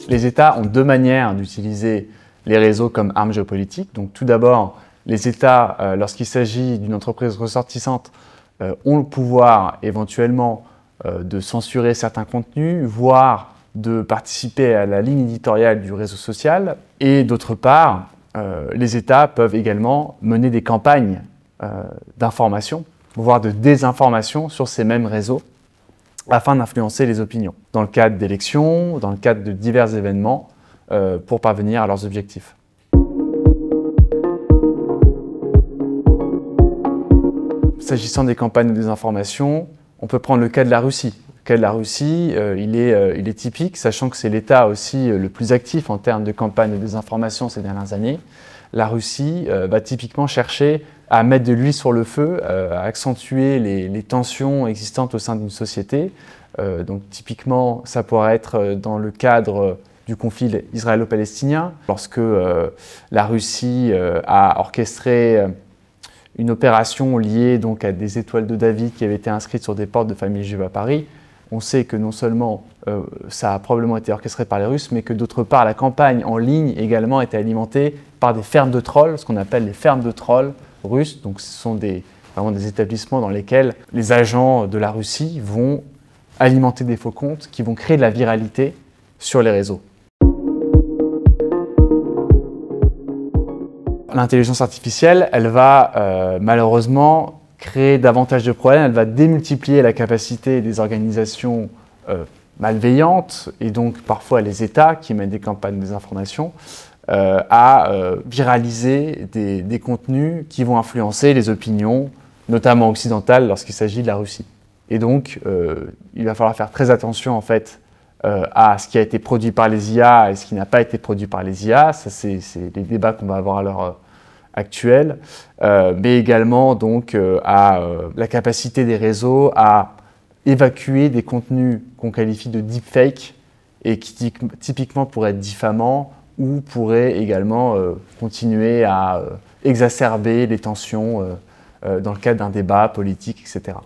Les États ont deux manières d'utiliser les réseaux comme armes géopolitiques. Donc tout d'abord, les États, lorsqu'il s'agit d'une entreprise ressortissante, ont le pouvoir éventuellement de censurer certains contenus, voire de participer à la ligne éditoriale du réseau social. Et d'autre part, les États peuvent également mener des campagnes d'information, voire de désinformation sur ces mêmes réseaux, afin d'influencer les opinions, dans le cadre d'élections, dans le cadre de divers événements, pour parvenir à leurs objectifs. S'agissant des campagnes de désinformation, on peut prendre le cas de la Russie. Le cas de la Russie, il est typique, sachant que c'est l'État aussi le plus actif en termes de campagnes de désinformation ces dernières années. La Russie va typiquement chercher à mettre de l'huile sur le feu, à accentuer les tensions existantes au sein d'une société. Donc typiquement, ça pourrait être dans le cadre du conflit israélo-palestinien, lorsque la Russie a orchestré une opération liée donc à des étoiles de David qui avaient été inscrites sur des portes de familles juives à Paris. On sait que non seulement ça a probablement été orchestré par les Russes, mais que d'autre part, la campagne en ligne également était alimentée par des fermes de trolls, ce qu'on appelle les fermes de trolls russes. Donc ce sont vraiment des établissements dans lesquels les agents de la Russie vont alimenter des faux comptes qui vont créer de la viralité sur les réseaux. L'intelligence artificielle, elle va malheureusement créer davantage de problèmes, elle va démultiplier la capacité des organisations malveillantes et donc parfois les États qui mènent des campagnes de désinformation à viraliser des contenus qui vont influencer les opinions, notamment occidentales lorsqu'il s'agit de la Russie. Et donc il va falloir faire très attention en fait à ce qui a été produit par les IA et ce qui n'a pas été produit par les IA. Ça, c'est les débats qu'on va avoir à l'heure actuelle, mais également donc à la capacité des réseaux à évacuer des contenus qu'on qualifie de deepfake et qui typiquement pourraient être diffamants ou pourraient également continuer à exacerber les tensions dans le cadre d'un débat politique, etc.